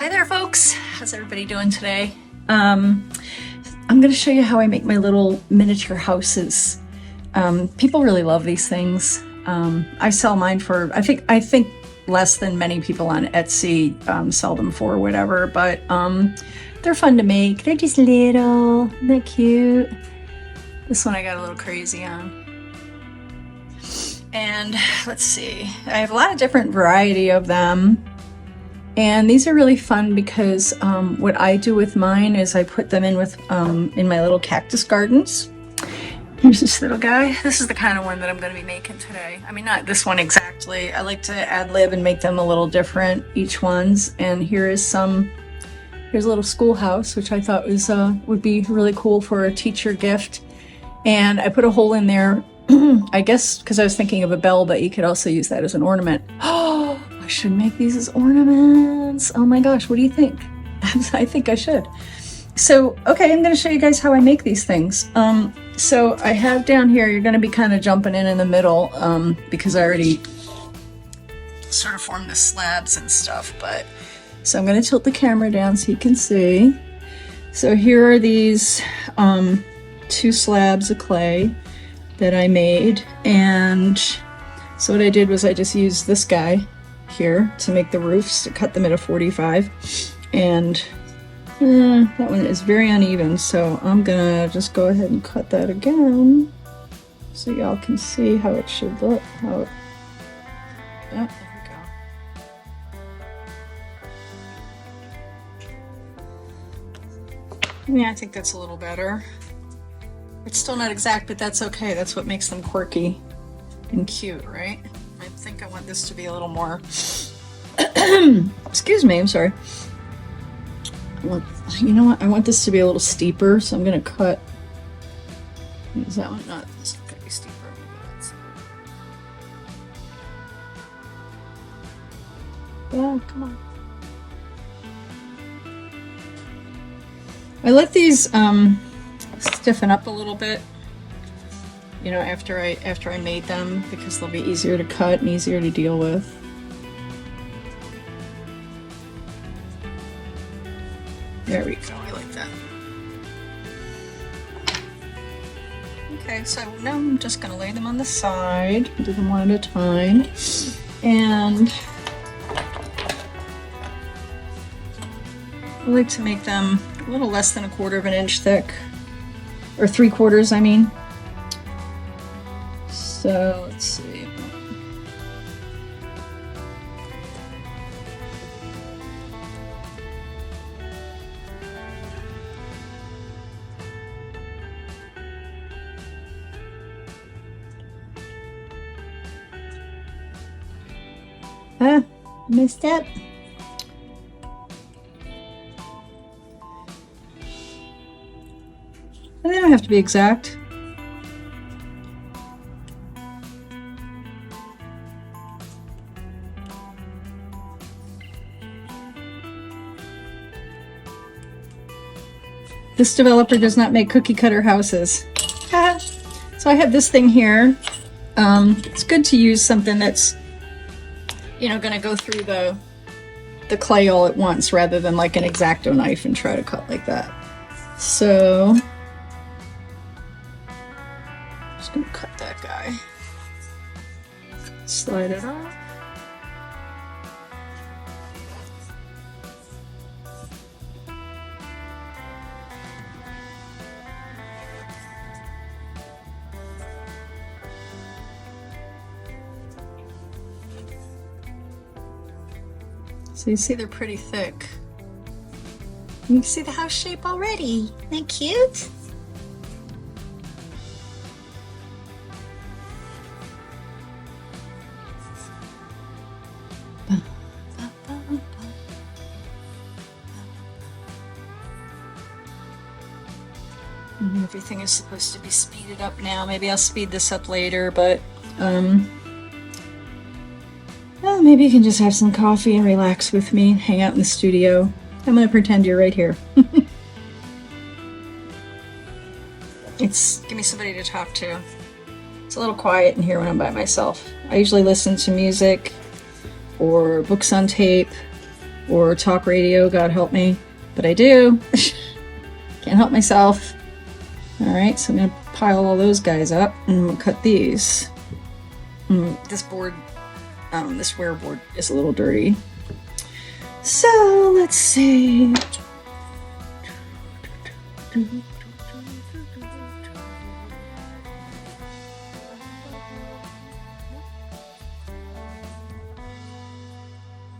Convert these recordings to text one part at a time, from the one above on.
Hi there, folks. How's everybody doing today? I'm going to show you how I make my little miniature houses. People really love these things. I sell mine for, I think less than many people on Etsy sell them for, whatever, but they're fun to make. They're just little, isn't that cute? This one I got a little crazy on. And let's see, I have a lot of different variety of them. And these are really fun because what I do with mine is I put them in with in my little cactus gardens. Here's this little guy. This is the kind of one that I'm going to be making today. I mean, not this one exactly. I like to ad-lib and make them a little different, each one's. And here's a little schoolhouse, which I thought was would be really cool for a teacher gift. And I put a hole in there, I guess because I was thinking of a bell, but you could also use that as an ornament. Oh, I should make these as ornaments. Oh my gosh, what do you think? I think I should. So, okay, I'm going to show you guys how I make these things. So I have down here, you're going to be kind of jumping in the middle because I already sort of formed the slabs and stuff. But so I'm going to tilt the camera down so you can see. So here are these two slabs of clay that I made, and so what I did was I just used this guy here to make the roofs, to cut them at a 45, and that one is very uneven, so I'm gonna just go ahead and cut that again so y'all can see how it should look. Yeah, there we go. Yeah, I think that's a little better. It's still not exact, but that's okay. That's what makes them quirky and cute, right? I think I want this to be a little more... Excuse me, I'm sorry. You know what? I want this to be a little steeper, so I'm going to cut... Is that one? Not this one. Could be steeper. Yeah, come on. I let these... stiffen up a little bit, you know, after I made them, because they'll be easier to cut and easier to deal with. There we go, I like that. Okay, so now I'm just going to lay them on the side, do them one at a time, and I like to make them a little less than 1/4 of an inch thick. Or 3/4, I mean. So let's see. Messed up. And they don't have to be exact. This developer does not make cookie cutter houses. So I have this thing here. It's good to use something that's, you know, going to go through the clay all at once rather than like an X-Acto knife and try to cut like that. So just gonna cut that guy. Slide it off. So you see they're pretty thick. You can see the house shape already. Isn't that cute? Everything is supposed to be speeded up now. Maybe I'll speed this up later, but well, maybe you can just have some coffee and relax with me, hang out in the studio. I'm gonna pretend you're right here. Give me somebody to talk to. It's a little quiet in here when I'm by myself. I usually listen to music or books on tape or talk radio, God help me, but I do. Can't help myself. All right, so I'm gonna pile all those guys up and I'm gonna cut these. This board, this square board is a little dirty. So let's see.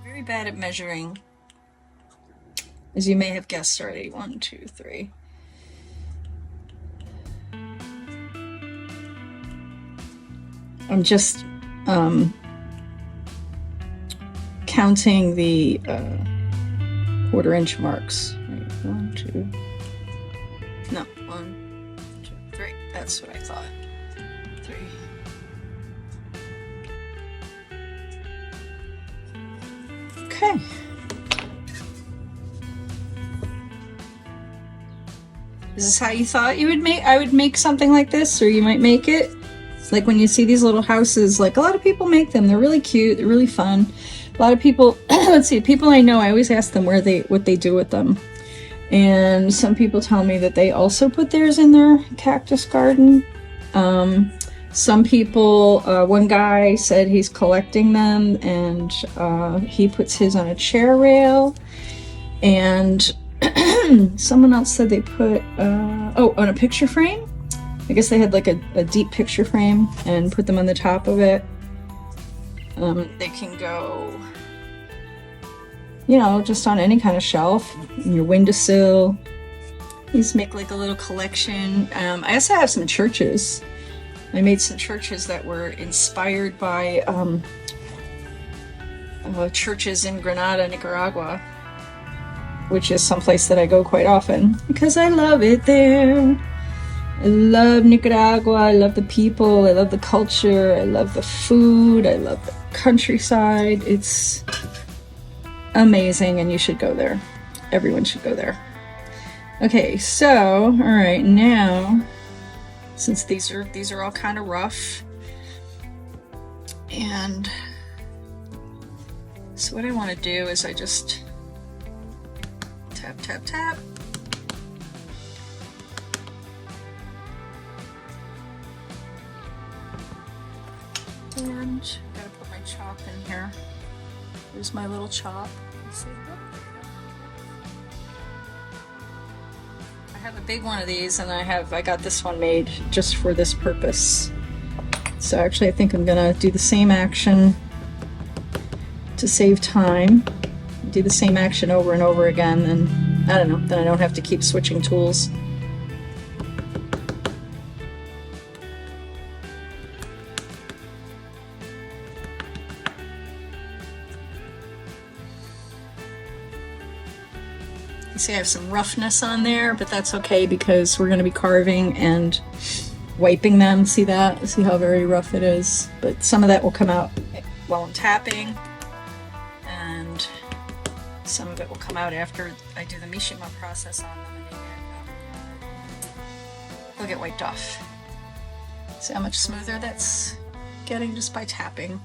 Very bad at measuring, as you may have guessed already. 1, 2, 3. I'm just counting the 1/4 inch marks. Wait, 1, 2. No, 1, 2, 3. That's what I thought. 3. Okay. Is this how you thought you would make? I would make something like this, or you might make it. It's like when you see these little houses, like a lot of people make them. They're really cute. They're really fun. A lot of people, let's see, people I know, I always ask them what they do with them. And some people tell me that they also put theirs in their cactus garden. Some people, one guy said he's collecting them, and he puts his on a chair rail. And someone else said they put, on a picture frame. I guess they had like a deep picture frame and put them on the top of it. They can go, just on any kind of shelf, in your windowsill. These make like a little collection. I also have some churches. I made some churches that were inspired by churches in Granada, Nicaragua, which is someplace that I go quite often because I love it there. I love Nicaragua. I love the people. I love the culture. I love the food. I love the countryside. It's amazing, and you should go there. Everyone should go there. Okay, so all right, now since these are all kind of rough, and so what I want to do is I just tap, tap, tap. And gotta put my chop in here. Here's my little chop. See that? I have a big one of these, and I got this one made just for this purpose. So actually I think I'm gonna do the same action to save time. Do the same action over and over again, and I don't know, then I don't have to keep switching tools. See, I have some roughness on there, but that's okay because we're going to be carving and wiping them. See that? See how very rough it is? But some of that will come out while I'm tapping, and some of it will come out after I do the Mishima process on them, and they'll get wiped off. See how much smoother that's getting just by tapping.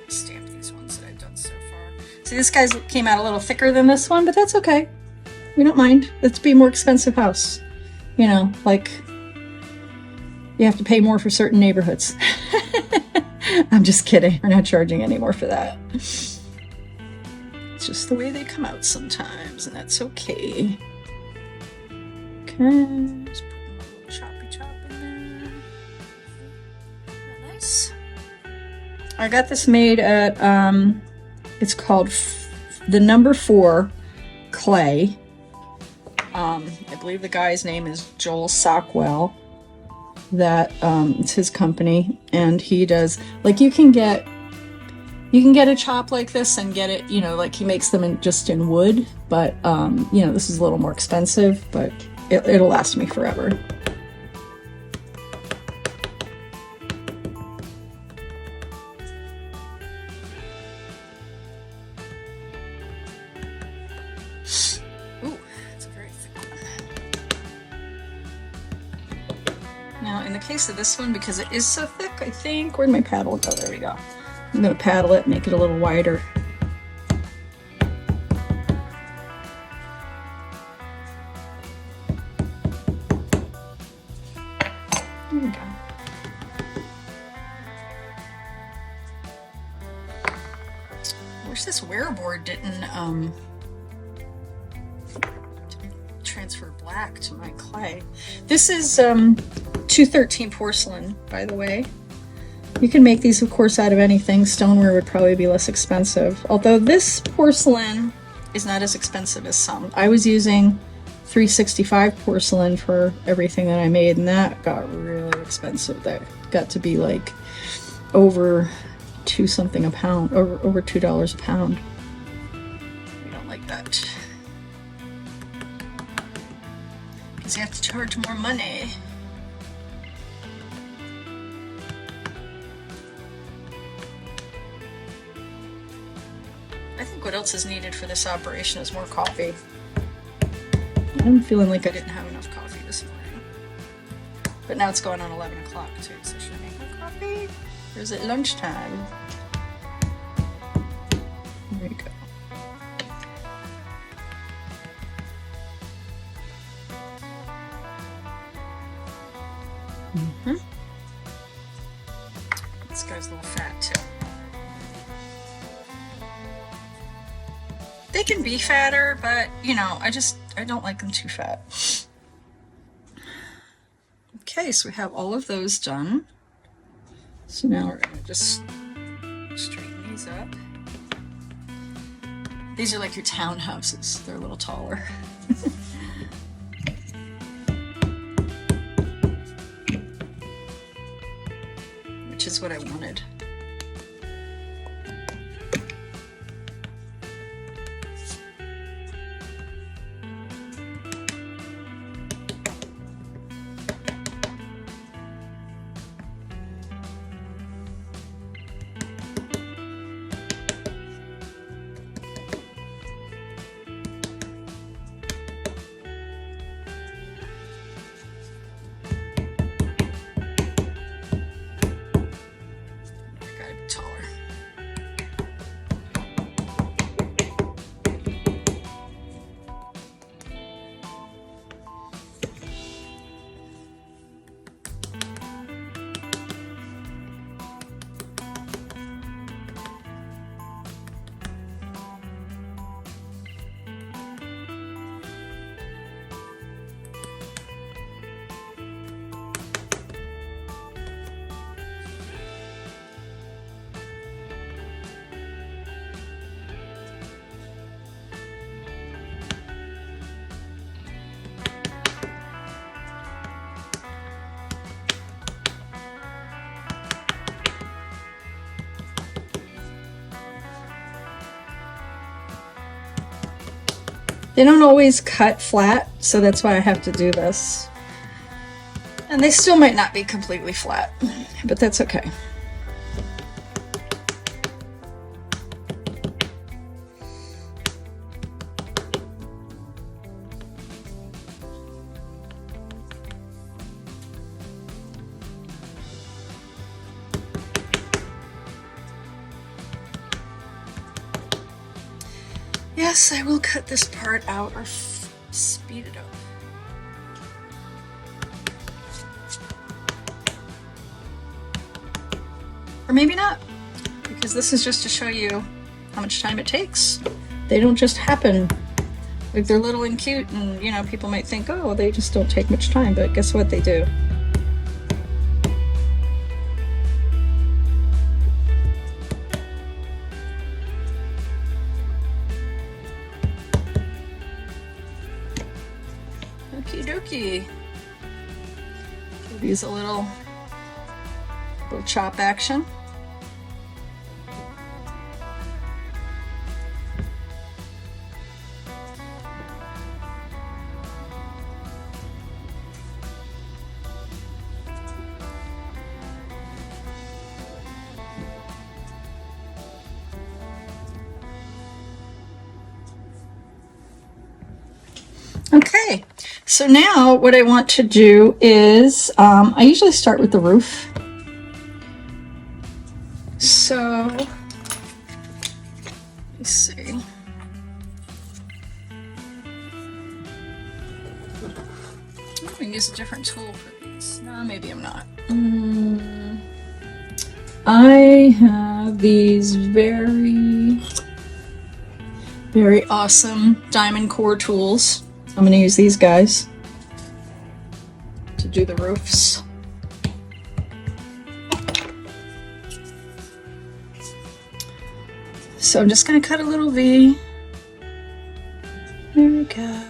Stamp these ones that I've done so far. See, this guy's came out a little thicker than this one, but that's okay. We don't mind. Let's be a more expensive house. Like you have to pay more for certain neighborhoods. I'm just kidding. We're not charging any more for that. It's just the way they come out sometimes, and that's okay. Okay, just put a little choppy chop in there. Nice. I got this made at, it's called the number 4 clay. I believe the guy's name is Joel Sockwell. It's his company, and he does, like, you can get a chop like this and get it, like he makes them just in wood, but, this is a little more expensive, but it'll last me forever. the case of this one, because it is so thick, I think, where'd my paddle go? There we go. I'm gonna paddle it, make it a little wider. There we go. I wish this wear board didn't transfer black to my clay. This is 213 porcelain, by the way. You can make these, of course, out of anything. Stoneware would probably be less expensive, although this porcelain is not as expensive as some. I was using 365 porcelain for everything that I made, and that got really expensive. That got to be like over $2 something a pound, over $2 a pound. We don't like that, because you have to charge more money. I think what else is needed for this operation is more coffee. I'm feeling like I didn't have enough coffee this morning. But now it's going on 11 o'clock too, so should I make more coffee? Or is it lunchtime? There you go. This guy's a little fat too. They can be fatter, but you know, I don't like them too fat. Okay, so we have all of those done. So now we're gonna just straighten these up. These are like your townhouses. They're a little taller. Which is what I wanted. They don't always cut flat, so that's why I have to do this. And they still might not be completely flat, but that's okay. Yes, I will cut this part out or speed it up. Or maybe not, because this is just to show you how much time it takes. They don't just happen. Like, they're little and cute, and you know, people might think, oh, they just don't take much time, but guess what, they do. Okie dokie. Use a little chop action. Okay, so now what I want to do is, I usually start with the roof. So, let's see. I'm going to use a different tool for these. No, maybe I'm not. I have these very awesome diamond core tools. I'm going to use these guys to do the roofs. So I'm just going to cut a little V. There we go.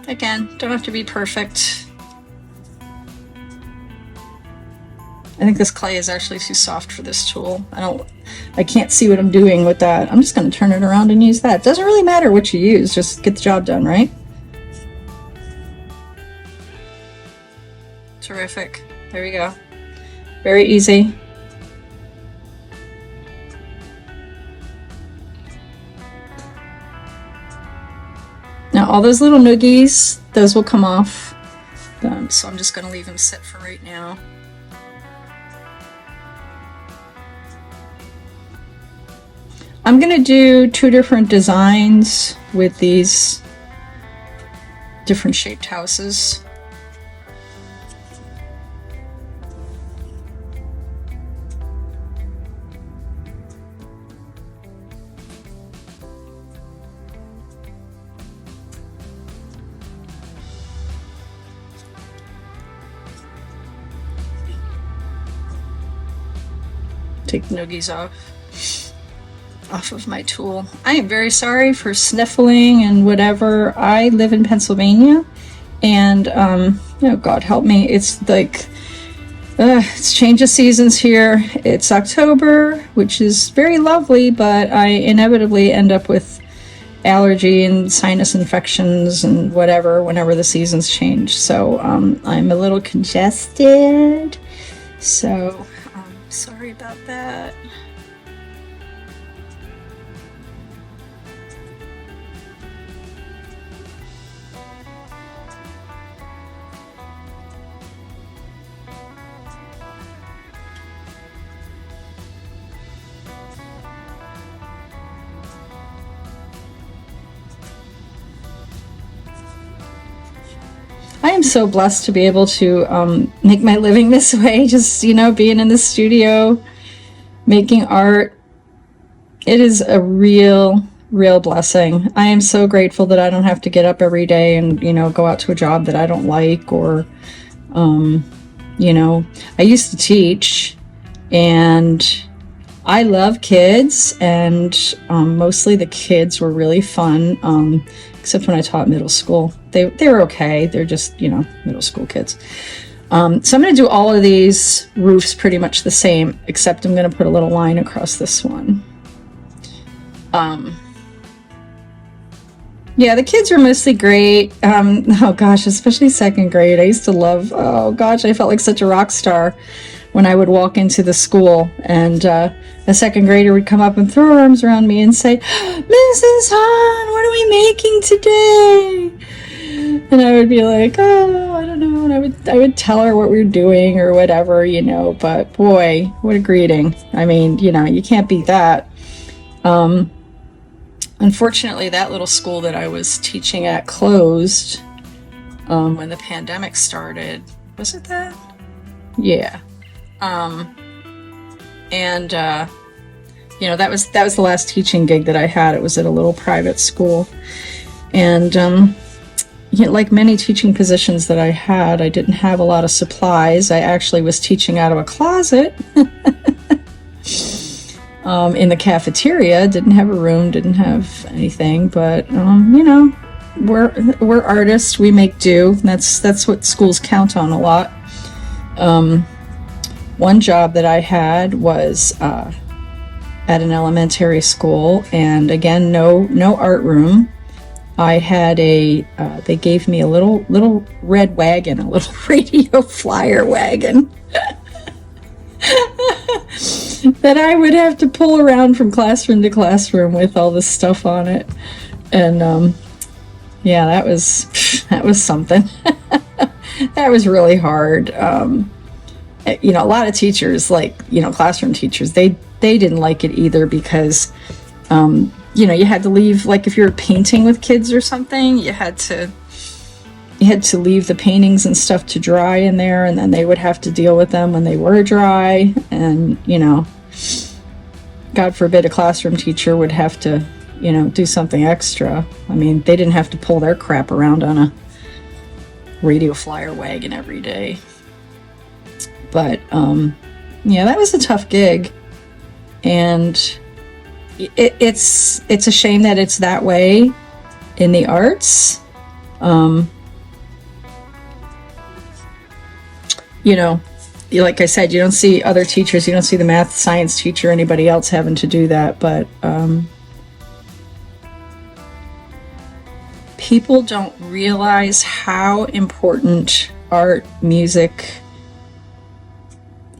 Again, don't have to be perfect. I think this clay is actually too soft for this tool. I can't see what I'm doing with that. I'm just going to turn it around and use that. Doesn't really matter what you use, just get the job done, right? Terrific. There we go. Very easy. Now all those little noogies, those will come off. So I'm just going to leave them sit for right now. I'm going to do 2 different designs with these different shaped houses. Take the noogies off of my tool. I am very sorry for sniffling and whatever. I live in Pennsylvania, and oh God help me, it's like it's change of seasons here. It's October, which is very lovely, but I inevitably end up with allergy and sinus infections and whatever whenever the seasons change. So I'm a little congested, so sorry about that. I am so blessed to be able to make my living this way, just, you know, being in the studio, making art. It is a real blessing. I am so grateful that I don't have to get up every day and, you know, go out to a job that I don't like, or, you know, I used to teach, and I love kids, and mostly the kids were really fun, except when I taught middle school. They were okay. They're just, you know, middle school kids. So I'm going to do all of these roofs pretty much the same, except I'm going to put a little line across this one. Yeah, the kids are mostly great. Oh gosh, especially second grade. I used to love, oh gosh, I felt like such a rock star when I would walk into the school, and a second grader would come up and throw her arms around me and say, "Mrs. Hahn, what are we making today?" And I would be like, "Oh, I don't know." And I would tell her what we were doing or whatever, you know, but boy, what a greeting. I mean, you know, you can't beat that. Unfortunately, that little school that I was teaching at closed when the pandemic started. Was it that? Yeah. You know, that was the last teaching gig that I had. It was at a little private school, and you know, like many teaching positions that I had, I didn't have a lot of supplies. I actually was teaching out of a closet in the cafeteria. Didn't have a room, didn't have anything, but you know, we're artists. We make do. That's what schools count on a lot. One job that I had was at an elementary school, and again, no art room. I had they gave me a little red wagon, a little radio flyer wagon that I would have to pull around from classroom to classroom with all this stuff on it. And yeah, that was something. That was really hard. You know, a lot of teachers, like, you know, classroom teachers, they didn't like it either because you know, you had to leave, like if you were painting with kids or something, you had to leave the paintings and stuff to dry in there, and then they would have to deal with them when they were dry. And, you know, God forbid a classroom teacher would have to, you know, do something extra. I mean, they didn't have to pull their crap around on a radio flyer wagon every day. But yeah, that was a tough gig. And it's a shame that it's that way in the arts. You know, like I said, you don't see other teachers, you don't see the math, science teacher, anybody else having to do that, but people don't realize how important art, music,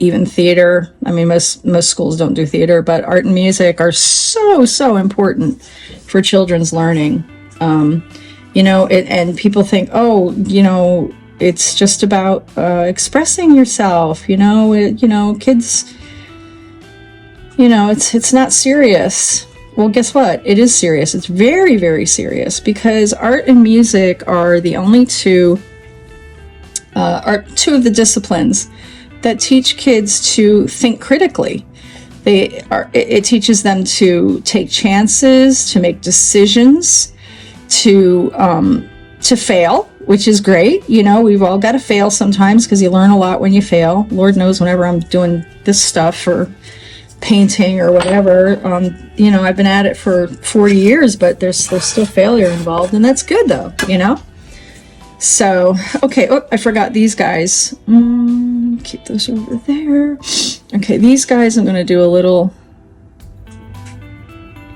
even theater. I mean, most schools don't do theater, but art and music are so important for children's learning. You know, and people think, oh, you know, it's just about expressing yourself. You know, kids. You know, it's not serious. Well, guess what? It is serious. It's very, very serious, because art and music are the only two of the disciplines that teach kids to think critically. It teaches them to take chances, to make decisions, to fail, which is great. You know, we've all got to fail sometimes because you learn a lot when you fail. Lord knows, whenever I'm doing this stuff or painting or whatever, you know, I've been at it for 40 years, but there's still failure involved, and that's good though, you know? So, okay, oh, I forgot these guys. Keep those over there. Okay, these guys I'm going to do a little,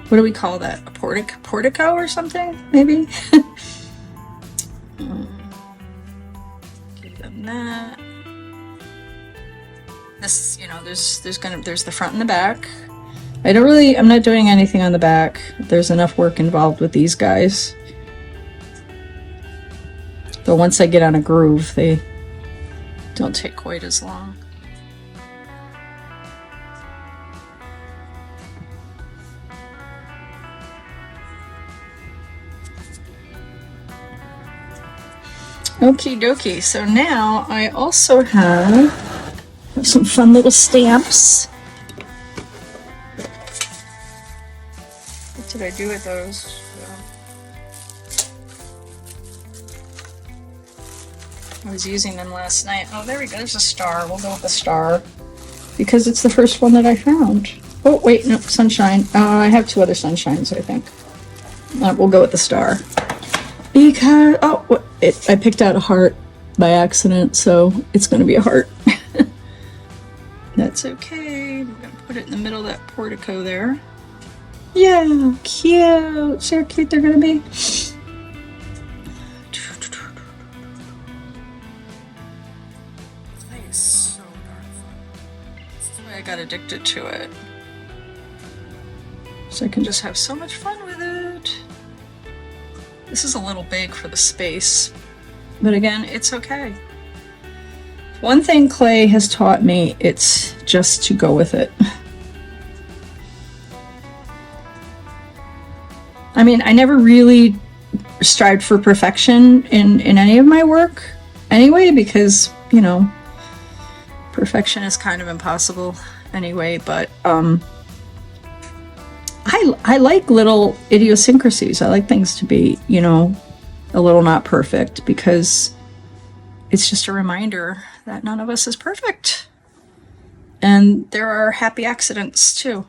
what do we call that? A portico or something, maybe? Give them that. This, you know, there's the front and the back. I'm not doing anything on the back. There's enough work involved with these guys. Though once I get on a groove, they don't take quite as long. Okie dokie. So now I also have some fun little stamps. What did I do with those? I was using them last night. Oh, there we go. There's a star. We'll go with the star because it's the first one that I found. Oh, wait, no, sunshine. I have two other sunshines, I think. We'll go with the star because, I picked out a heart by accident, so it's going to be a heart. That's okay. We're going to put it in the middle of that portico there. Yeah, cute. See how cute they're going to be? I got addicted to it, so I can just have so much fun with it. This is a little big for the space, but again, it's okay. One thing clay has taught me, it's just to go with it. I mean, I never really strived for perfection in any of my work anyway, because, you know, perfection is kind of impossible anyway, but I like little idiosyncrasies. I like things to be, you know, a little not perfect, because it's just a reminder that none of us is perfect. And there are happy accidents too.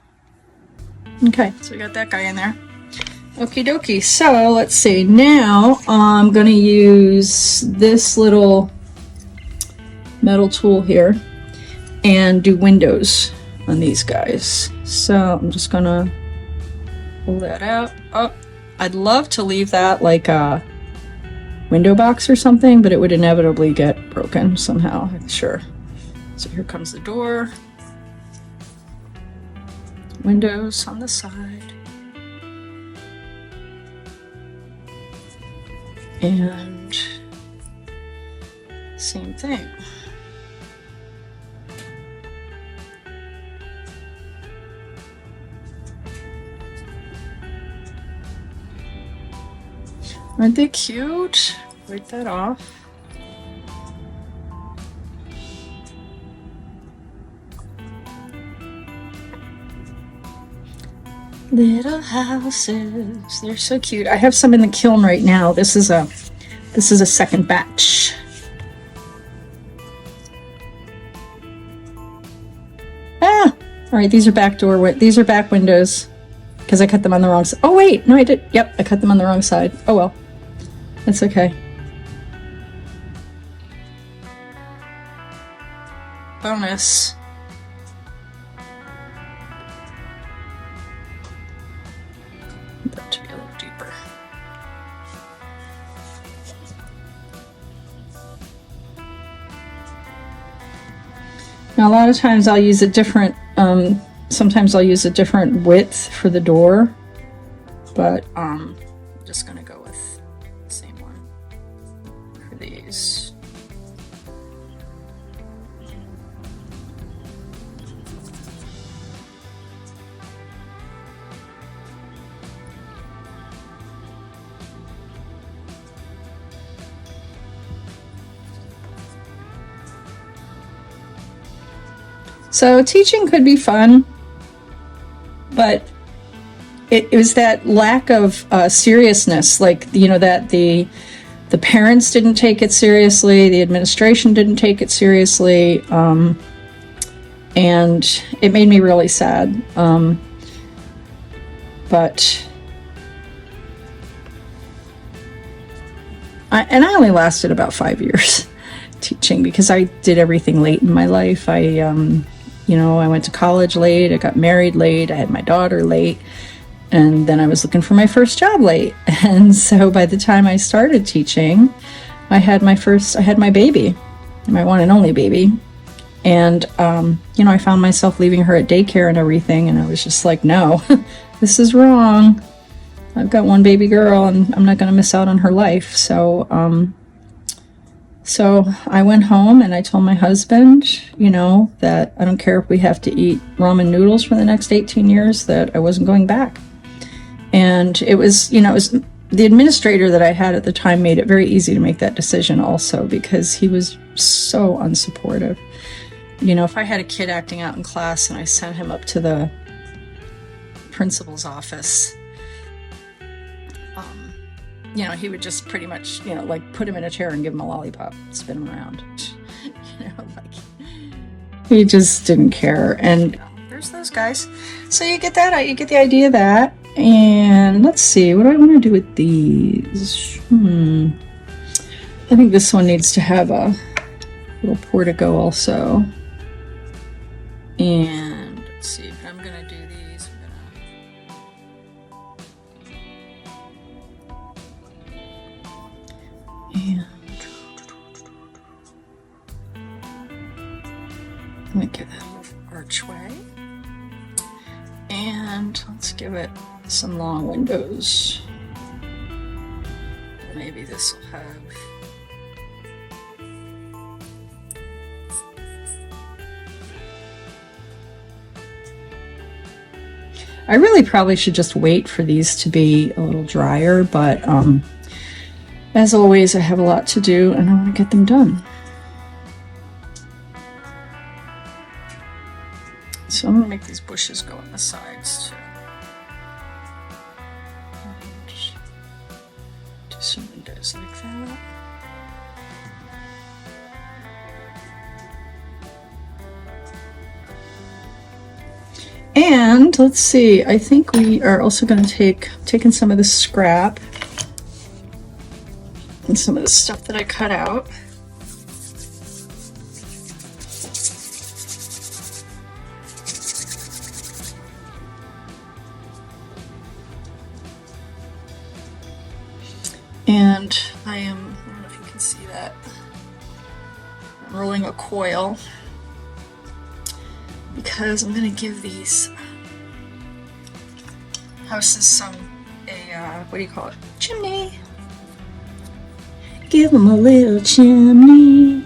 Okay, so we got that guy in there. Okie dokie. So let's see. Now I'm going to use this little metal tool here and do windows on these guys. So I'm just gonna pull that out. Oh, I'd love to leave that like a window box or something, but it would inevitably get broken somehow, I'm sure. So here comes the door. Windows on the side. And same thing. Aren't they cute? Wipe that off. Little houses, they're so cute. I have some in the kiln right now. This is a second batch. Ah, all right. These are back windows because I cut them on the wrong side. Oh wait, no, I did. Yep, I cut them on the wrong side. Oh well, that's okay. Bonus. That to be a little deeper. Now a lot of times I'll use a different, sometimes I'll use a different width for the door, but I'm just gonna go with the same one for these. So teaching could be fun, but it was that lack of seriousness, like, you know, that the parents didn't take it seriously, the administration didn't take it seriously, and it made me really sad. But I only lasted about 5 years teaching because I did everything late in my life. I went to college late, I got married late, I had my daughter late, and then I was looking for my first job late. And so by the time I started teaching, I had my baby, my one and only baby. And, I found myself leaving her at daycare and everything, and I was just like, no, this is wrong. I've got one baby girl and I'm not going to miss out on her life. So I went home and I told my husband, that I don't care if we have to eat ramen noodles for the next 18 years, that I wasn't going back. And it was the administrator that I had at the time made it very easy to make that decision also, because he was so unsupportive. If I had a kid acting out in class and I sent him up to the principal's office, he would just pretty much, like put him in a chair and give him a lollipop, spin him around. He just didn't care. And there's those guys. So you get that, you get the idea of that. And let's see, what do I want to do with these? I think this one needs to have a little portico also. And let's see if I'm going to do these. I'm going to give that a little archway. And let's give it some long windows. Maybe this will have... I really probably should just wait for these to be a little drier, but as always, I have a lot to do and I want to get them done. So I'm going to make these bushes go on the sides too. And do some windows like that. And let's see, I think we are also going to taking some of the scrap and some of the stuff that I cut out. And I don't know if you can see that, I'm rolling a coil because I'm going to give these houses what do you call it? Chimney. Give them a little chimney.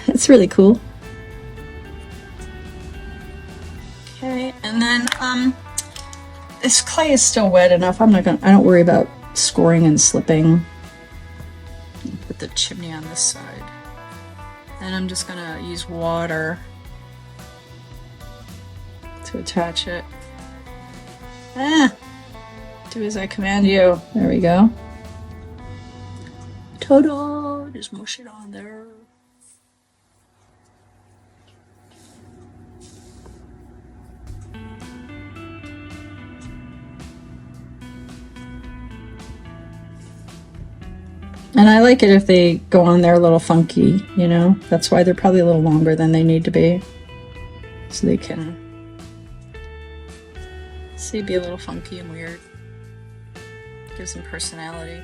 It's really cool. Okay, and then this clay is still wet enough. I don't worry about scoring and slipping. Put the chimney on this side. And I'm just gonna use water to attach it. Do as I command you. There we go. Ta-da! Just mush it on there. And I like it if they go on there a little funky, you know? That's why they're probably a little longer than they need to be. So they can, see, be a little funky and weird. Gives them personality.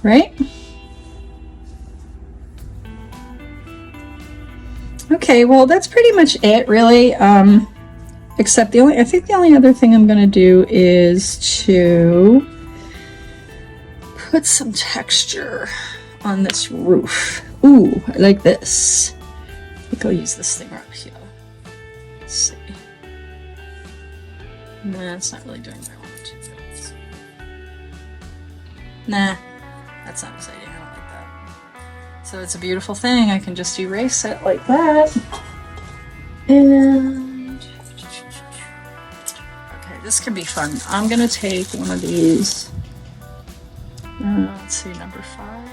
Right? Okay, well that's pretty much it really. Except I think the only other thing I'm gonna do is to put some texture on this roof. Ooh, I like this. I think I'll use this thing right here. Let's see. Nah, it's not really doing what I want it to do. Nah. That's not exciting, I don't like that. So it's a beautiful thing. I can just erase it like that. And okay, this can be fun. I'm gonna take one of these. Let's see, number 5.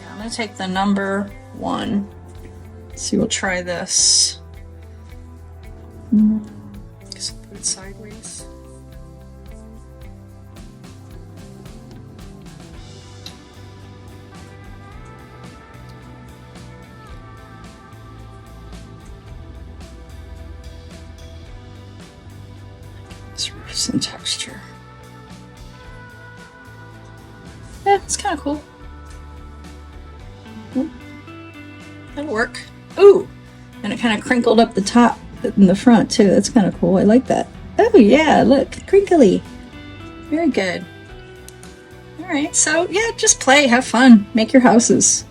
Yeah, I'm gonna take the number 1. Let's see, we'll try this. Just put it sideways. Some texture. Yeah, it's kind of cool. That'll work. Ooh, and it kind of crinkled up the top in the front too. That's kind of cool. I like that. Oh yeah, look, crinkly. Very good. All right, so yeah, just play, have fun, make your houses.